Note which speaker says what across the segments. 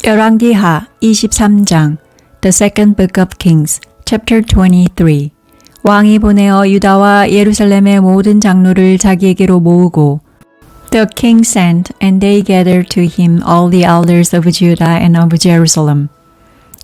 Speaker 1: 열왕기하 23장 The Second Book of Kings Chapter 23 왕이 보내어 유다와 예루살렘의 모든 장로를 자기에게로 모으고 The king sent and they gathered to him all the elders of Judah and of Jerusalem.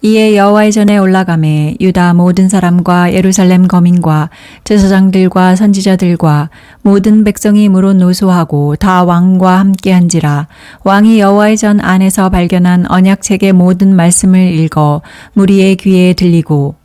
Speaker 1: 이에 여호와의 전에 올라가매 유다 모든 사람과 예루살렘 거민과 제사장들과 선지자들과 모든 백성이 무로 노소하고 다 왕과 함께한지라. 왕이 여호와의 전 안에서 발견한 언약책의 모든 말씀을 읽어 무리의 귀에 들리고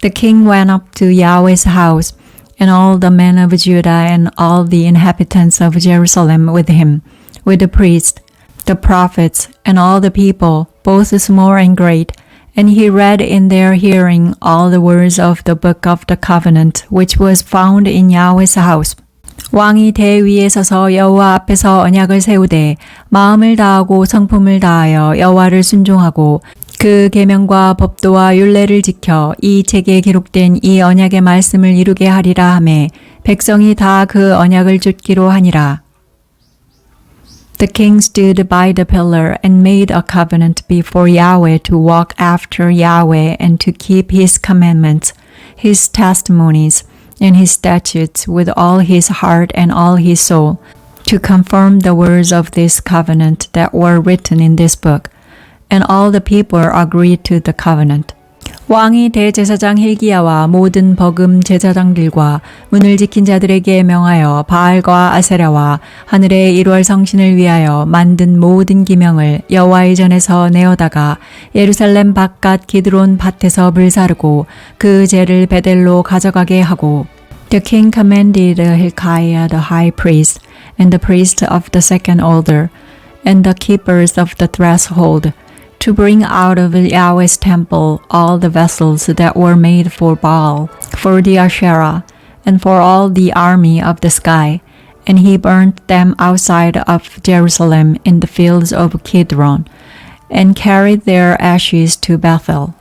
Speaker 1: The king went up to Yahweh's house and all the men of Judah and all the inhabitants of Jerusalem with him, with the priests, the prophets, and all the people, both small and great, and he read in their hearing all the words of the book of the covenant, which was found in Yahweh's house. 왕이 대 위에 서서 여호와 앞에서 언약을 세우되 마음을 다하고 성품을 다하여 여호와를 순종하고 그 계명과 법도와 율례를 지켜 이 책에 기록된 이 언약의 말씀을 이루게 하리라 하매 백성이 다 그 언약을 좇기로 하니라. The king stood by the pillar and made a covenant before Yahweh to walk after Yahweh and to keep his commandments, his testimonies, and his statutes with all his heart and all his soul, to confirm the words of this covenant that were written in this book. And all the people agreed to the covenant. 왕이 대제사장 hil기야와 모든 버금 제사장들과 문을 지킨 자들에게 명하여 바알과 아세라와 하늘의 1월 성신을 위하여 만든 모든 기명을 여호와의 전에서 내어다가 예루살렘 바깥 기드론 밭에서 불사르고 그 재를 베델로 가져가게 하고 The king commanded Hilkiah the high priest and the priest of the second order and the keepers of the threshold to bring out of Yahweh's temple all the vessels that were made for Baal, for the Asherah, and for all the army of the sky, and he burnt them outside of Jerusalem in the fields of Kidron, and carried their ashes to Bethel.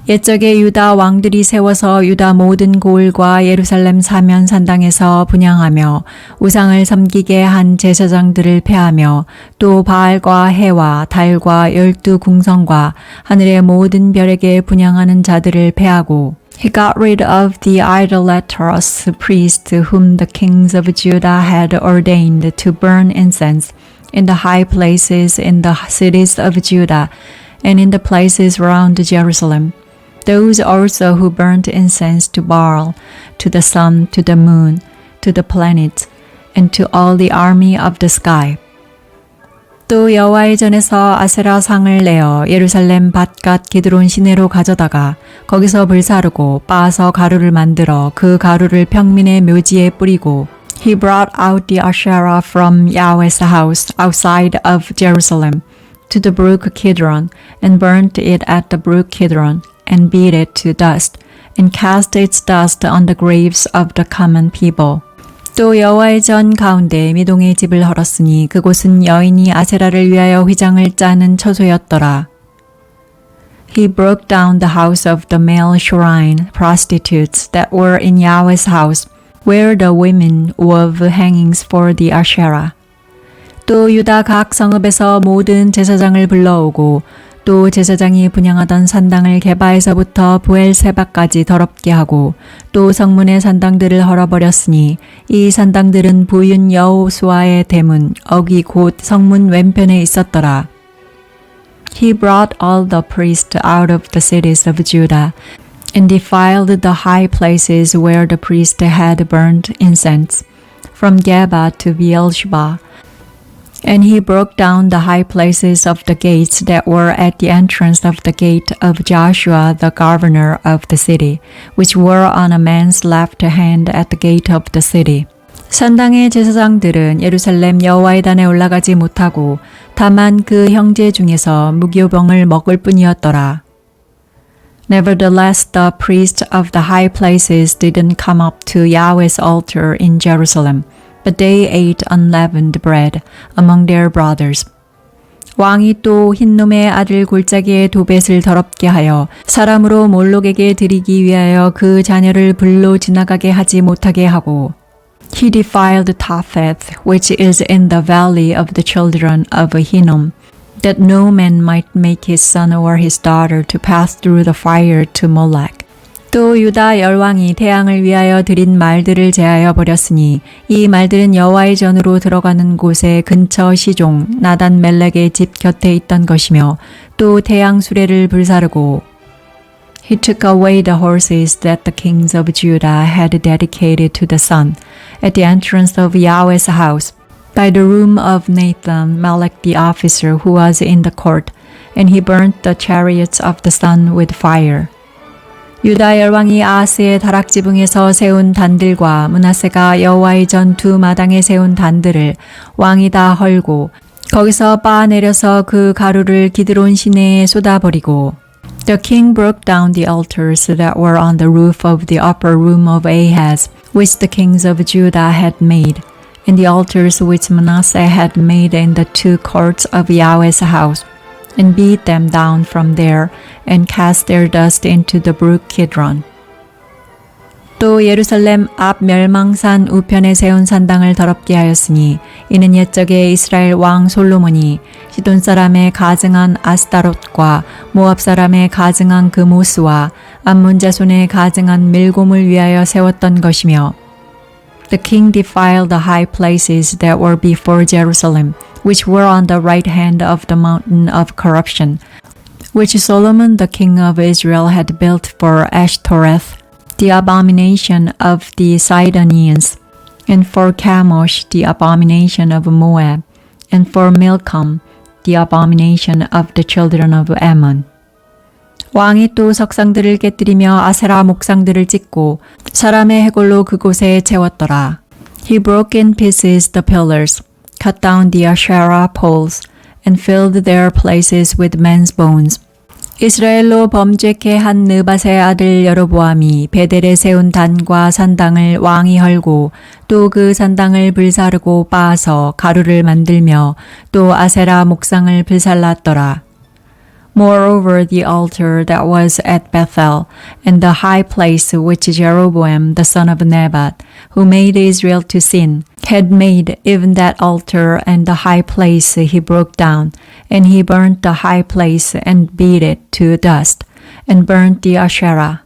Speaker 1: 옛적에 유다 왕들이 세워서 유다 모든 고을과 예루살렘 사면 산당에서 분향하며 우상을 섬기게 한 제사장들을 패하며 또 바알과 해와 달과 12궁성과 하늘의 모든 별에게 분향하는 자들을 패하고 He got rid of the idolatrous priests whom the kings of Judah had ordained to burn incense in the high places in the cities of Judah and in the places around Jerusalem. Those also who burnt incense to Baal, to the sun, to the moon, to the planets, and to all the army of the sky. 또 여호와의 전에서 아세라 상을 내어 예루살렘 바깥 기드론 시내로 가져다가 거기서 불사르고 빻아서 가루를 만들어 그 가루를 평민의 묘지에 뿌리고 He brought out the Asherah from Yahweh's house outside of Jerusalem to the brook Kidron and burnt it at the brook Kidron. And beat it to dust, and cast its dust on the graves of the common people. 또 여호와의 전 가운데 미동의 집을 헐었으니 그곳은 여인이 아세라를 위하여 휘장을 짜는 처소였더라. He broke down the house of the male shrine prostitutes that were in Yahweh's house, where the women wove hangings for the Asherah. 또 유다 각 성읍에서 모든 제사장을 불러오고 또 제사장이 분향하던 산당을 게바에서부터 부엘세바까지 더럽게 하고 또 성문의 산당들을 헐어버렸으니 이 산당들은 부윤 여호수아의 대문 어귀 곧 성문 왼편에 있었더라. He brought all the priests out of the cities of Judah and defiled the high places where the priests had burned incense, from Geba to Beelsheba. And he broke down the high places of the gates that were at the entrance of the gate of Joshua the governor of the city, which were on a man's left hand at the gate of the city. 산당의 제사장들은 예루살렘 여호와의 단에 올라가지 못하고 다만 그 형제 중에서 무교병을 먹을 뿐이었더라. Nevertheless, the priests of the high places didn't come up to Yahweh's altar in Jerusalem. But they ate unleavened bread among their brothers. 왕이 또 흰놈의 아들 골짜기의 도벳을 더럽게 하여 사람으로 몰록에게 드리기 위하여 그 자녀를 불로 지나가게 하지 못하게 하고 He defiled Topheth, which is in the valley of the children of Hinnom, that no man might make his son or his daughter to pass through the fire to Molech. 또 유다 열왕이 태양을 위하여 드린 말들을 제하여 버렸으니 이 말들은 여호와의 전으로 들어가는 곳의 근처 시종 나단 멜렉의 집 곁에 있던 것이며 또 태양 수레를 불사르고 He took away the horses that the kings of Judah had dedicated to the sun at the entrance of Yahweh's house by the room of Nathan Melech the officer who was in the court, and he burnt the chariots of the sun with fire. 유다 열왕이 아하스의 다락지붕에서 세운 단들과 므낫세가 여호와의 전 두 마당에 세운 단들을 왕이 다 헐고 거기서 빻아내려서 그 가루를 기드론 시내에 쏟아버리고 The king broke down the altars that were on the roof of the upper room of Ahaz, which the kings of Judah had made, and the altars which Manasseh had made in the two courts of Yahweh's house, and beat them down from there, and cast their dust into the brook Kidron. 또 예루살렘 앞 멸망산 우편에 세운 산당을 더럽게 하였으니 이는 옛적에 이스라엘 왕 솔로몬이 시돈 사람의 가증한 아스타롯과 모압 사람의 가증한 그모스와 암몬 자손의 가증한 밀곰을 위하여 세웠던 것이며 The king defiled the high places that were before Jerusalem, which were on the right hand of the mountain of corruption, which Solomon the king of Israel had built for Ashtoreth, the abomination of the Sidonians, and for Chemosh, the abomination of Moab, and for Milcom, the abomination of the children of Ammon. 왕이 또 석상들을 깨뜨리며 아세라 목상들을 찢고 사람의 해골로 그곳에 채웠더라. He broke in pieces the pillars, cut down the Asherah poles, and filled their places with men's bones. 이스라엘로 범죄케 한 느밧의 아들 여로보암이 베델에 세운 단과 산당을 왕이 헐고 또 그 산당을 불사르고 빻아서 가루를 만들며 또 아세라 목상을 불살랐더라. Moreover, the altar that was at Bethel, and the high place which Jeroboam the son of Nebat, who made Israel to sin, had made, even that altar and the high place he broke down, and he burnt the high place and beat it to dust, and burnt the Asherah.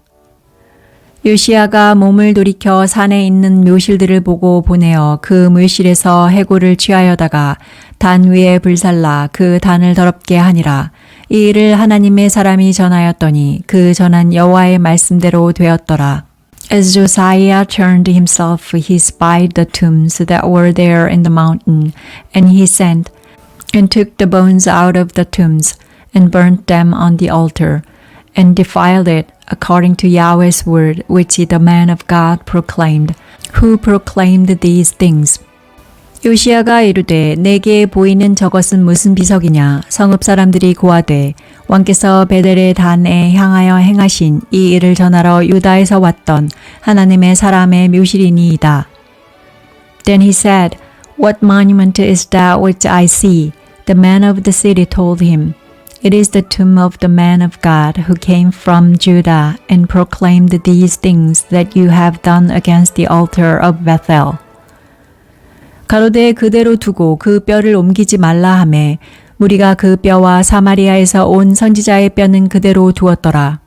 Speaker 1: 요시야가 몸을 돌이켜 산에 있는 묘실들을 보고 보내어 그 묘실에서 해골을 취하여다가 단 위에 불살라 그 단을 더럽게 하니라. 이 일을 하나님의 사람이 전하였더니 그 전한 여호와의 말씀대로 되었더라. As Josiah turned himself, he spied the tombs that were there in the mountain, and he sent and took the bones out of the tombs and burnt them on the altar, and defiled it according to Yahweh's word which the man of God proclaimed, who proclaimed these things. 요시야가 이르되 내게 보이는 저것은 무슨 비석이냐. 성읍 사람들이 고하되 왕께서 베델의 단에 향하여 행하신 이 일을 전하러 유다에서 왔던 하나님의 사람의 묘실이니이다. Then he said, What monument is that which I see? The man of the city told him, It is the tomb of the man of God who came from Judah and proclaimed these things that you have done against the altar of Bethel. 가로되 그대로 두고 그 뼈를 옮기지 말라 하매 무리가 그 뼈와 사마리아에서 온 선지자의 뼈는 그대로 두었더라.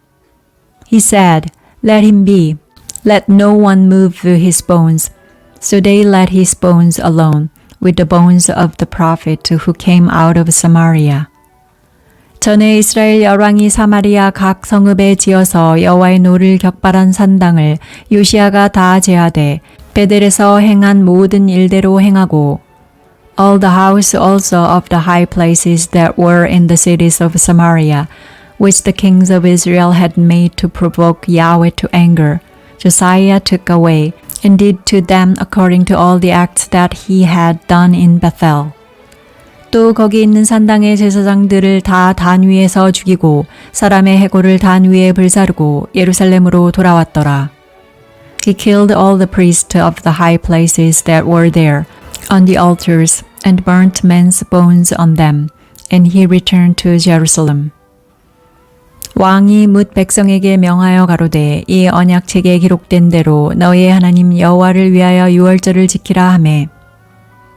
Speaker 1: He said, Let him be. Let no one move his bones. So they let his bones alone, with the bones of the prophet who came out of Samaria. 전에 이스라엘 열왕이 사마리아 각 성읍에 지어서 여호와의 노를 격발한 산당을 요시야가 다 제하되 베델에서 행한 모든 일대로 행하고 all the house also of the high places that were in the cities of Samaria, which the kings of Israel had made to provoke Yahweh to anger, Josiah took away, and did to them according to all the acts that he had done in Bethel. 또 거기 있는 산당의 제사장들을 다 단 위에서 죽이고 사람의 해골을 단 위에 불사르고 예루살렘으로 돌아왔더라. He killed all the priests of the high places that were there, on the altars, and burnt men's bones on them, and he returned to Jerusalem. 왕이 뭇 백성에게 명하여 가로되 이 언약책에 기록된 대로 너희의 하나님 여호와를 위하여 유월절을 지키라 하매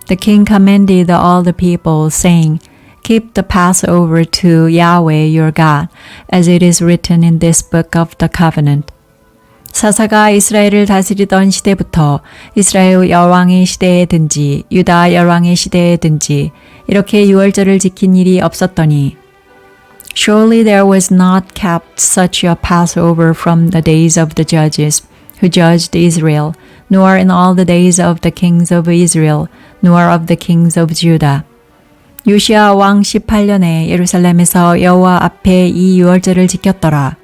Speaker 1: The king commanded all the people, saying, Keep the Passover to Yahweh your God, as it is written in this book of the covenant. 사사가 이스라엘을 다스리던 시대부터 이스라엘 열왕의 시대에든지 유다 열왕의 시대에든지 이렇게 유월절을 지킨 일이 없었더니 Surely there was not kept such a Passover from the days of the judges who judged Israel, nor in all the days of the kings of Israel, nor of the kings of Judah. 요시야 왕 18년에 예루살렘에서 여호와 앞에 이 유월절을 지켰더라.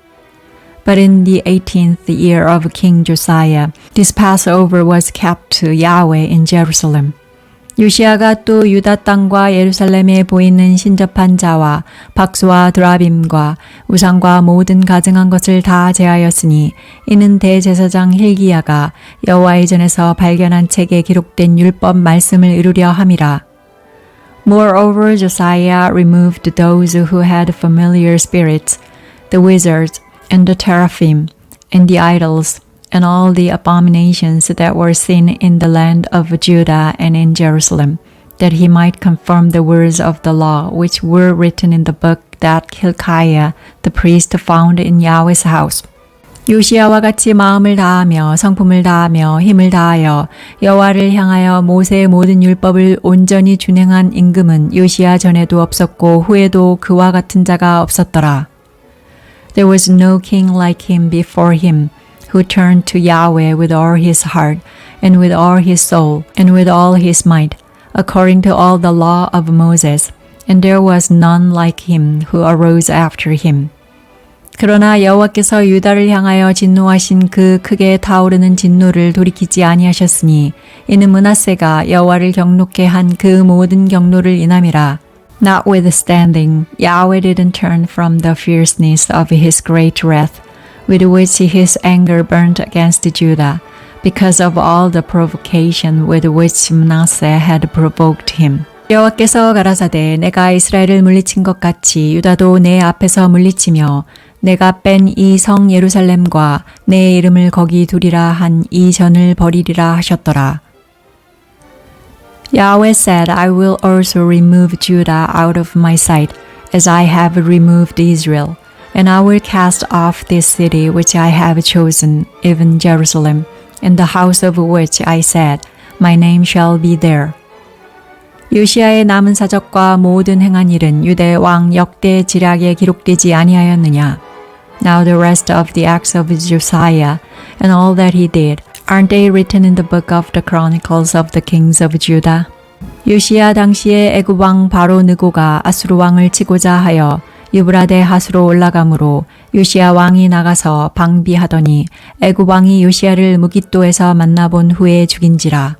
Speaker 1: But in the 18th year of King Josiah, this Passover was kept to Yahweh in Jerusalem. 요시야가 또 유다 땅과 예루살렘에 보이는 신접한 자와 박수와 드라빔과 우상과 모든 가증한 것을 다 제하였으니 이는 대제사장 hil기야가 여호와의 전에서 발견한 책에 기록된 율법 말씀을 이루려 함이라. Moreover, Josiah removed those who had familiar spirits, the wizards, and the teraphim, and the idols, and all the abominations that were seen in the land of Judah and in Jerusalem, that he might confirm the words of the law which were written in the book that Hilkiah the priest found in Yahweh's house. 요시야와 같이 마음을 다하며 성품을 다하며 힘을 다하여 여호와를 향하여 모세의 모든 율법을 온전히 준행한 임금은 요시야 전에도 없었고 후에도 그와 같은 자가 없었더라. There was no king like him before him, who turned to Yahweh with all his heart, and with all his soul, and with all his might, according to all the law of Moses, and there was none like him who arose after him. 그러나 여호와께서 유다를 향하여 진노하신 그 크게 타오르는 진노를 돌이키지 아니하셨으니 이는 므낫세가 여호와를 경노케 한 그 모든 경노를 인함이라. Notwithstanding, Yahweh didn't turn from the fierceness of his great wrath, with which his anger burnt against Judah, because of all the provocation with which Manasseh had provoked him. 여호와께서 가라사대 내가 이스라엘을 물리친 것 같이 유다도 내 앞에서 물리치며 내가 뺀 이 성 예루살렘과 내 이름을 거기 두리라 한 이 전을 버리리라 하셨더라. Yahweh said, I will also remove Judah out of my sight, as I have removed Israel, and I will cast off this city which I have chosen, even Jerusalem, and the house of which I said, My name shall be there. 요시야의 남은 사적과 모든 행한 일은 유대 왕 역대 지략에 기록되지 아니하였느냐? Now the rest of the acts of Josiah and all that he did, aren't they written in the book of the chronicles of the kings of Judah? 요시야 당시에 애굽 왕 바로 느고가 아수르 왕을 치고자 하여 유브라데 하수로 올라가므로 요시야 왕이 나가서 방비하더니 애굽 왕이 요시야를 무깃도에서 만나본 후에 죽인지라.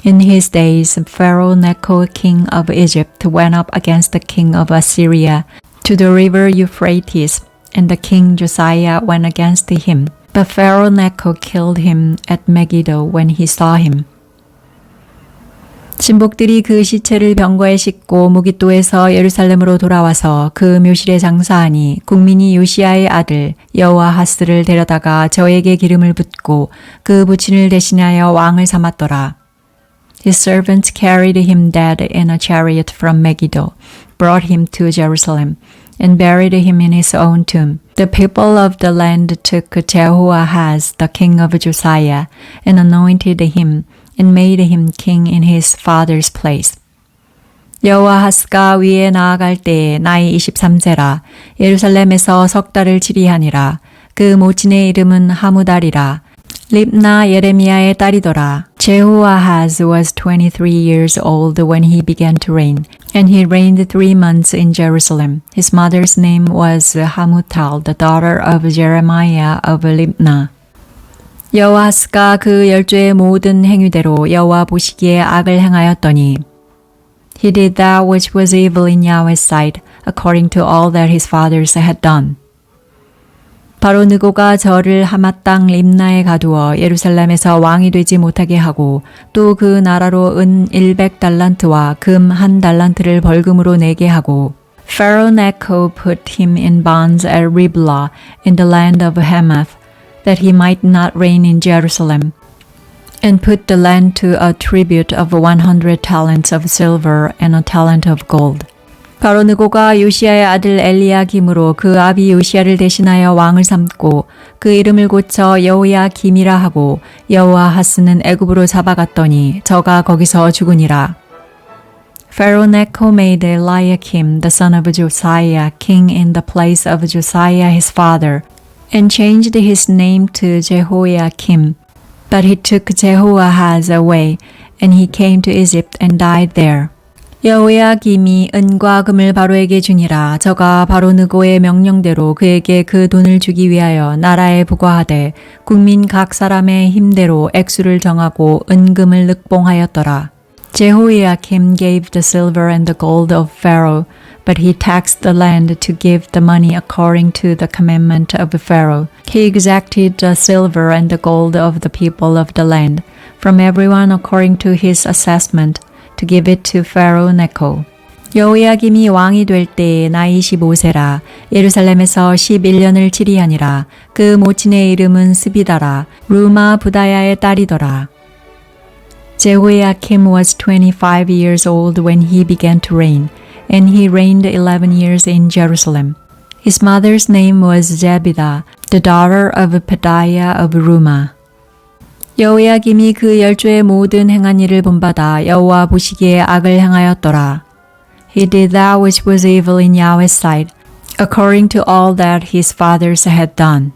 Speaker 1: In his days, Pharaoh Necho, king of Egypt, went up against the king of Assyria to the river Euphrates, and the king Josiah went against him. But Pharaoh Necho killed him at Megiddo when he saw him. 신복들이 그 시체를 병거에 싣고 무깃도에서 예루살렘으로 돌아와서 그 묘실에 장사하니 국민이 요시야의 아들 여호아하스를 데려다가 저에게 기름을 붓고 그 부친을 대신하여 왕을 삼았더라. His servants carried him dead in a chariot from Megiddo, brought him to Jerusalem, and buried him in his own tomb. The people of the land took Jehoahaz, the king of Josiah, and anointed him, and made him king in his father's place. 여호아하스가 위에 나아갈 때에 나이 23세라 예루살렘에서 석 달을 치리하니라. 그 모친의 이름은 하무달이라. 립나 예레미야의 딸이더라. Jehoahaz was 23 years old when he began to reign, and he reigned 3 months in Jerusalem. His mother's name was Hamutal, the daughter of Jeremiah of Libnah. 여호아스가 그 열조의 모든 행위대로 여호와 보시기에 악을 행하였더니 He did that which was evil in Yahweh's sight, according to all that his fathers had done. 바로 느고가 저를 하맛 땅 림나에 가두어 예루살렘에서 왕이 되지 못하게 하고 또 그 나라로 은 100달란트와 금 1달란트를 벌금으로 내게 하고 Pharaoh Necho put him in bonds at Riblah in the land of Hamath, that he might not reign in Jerusalem, and put the land to a tribute of 100 talents of silver and a talent of gold. 바로 느고가 요시야의 아들 엘리야김으로 그 아비 요시야를 대신하여 왕을 삼고 그 이름을 고쳐 여호야김이라 하고 여호아하스는 애굽으로 잡아갔더니 저가 거기서 죽으니라. Pharaoh Necho made Eliakim the son of Josiah king in the place of Josiah his father and changed his name to Jehoiakim. But he took Jehoahaz away and he came to Egypt and died there. 여호야김이 은과 금을 바로에게 주니라. 저가 바로 느고의 명령대로 그에게 그 돈을 주기 위하여 나라에 부과하되 국민 각 사람의 힘대로 액수를 정하고 은금을 늑봉하였더라. Jehoiakim gave the silver and the gold of Pharaoh, but he taxed the land to give the money according to the commandment of Pharaoh. He exacted the silver and the gold of the people of the land, from everyone according to his assessment, to give it to Pharaoh Necho. 여호야김이 왕이 될 때에 나이 15세라. 예루살렘에서 11년을 치리하니라. 그 모친의 이름은 스비다라. 루마 부다야의 딸이더라. Jehoiakim was 25 years old when he began to reign, and he reigned 11 years in Jerusalem. His mother's name was Zebidah, the daughter of Pedaiah of Ruma. 여호야김이 그 열조의 모든 행한 일을 본받아 여호와 보시기에 악을 행하였더라. He did that which was evil in Yahweh's sight, according to all that his fathers had done.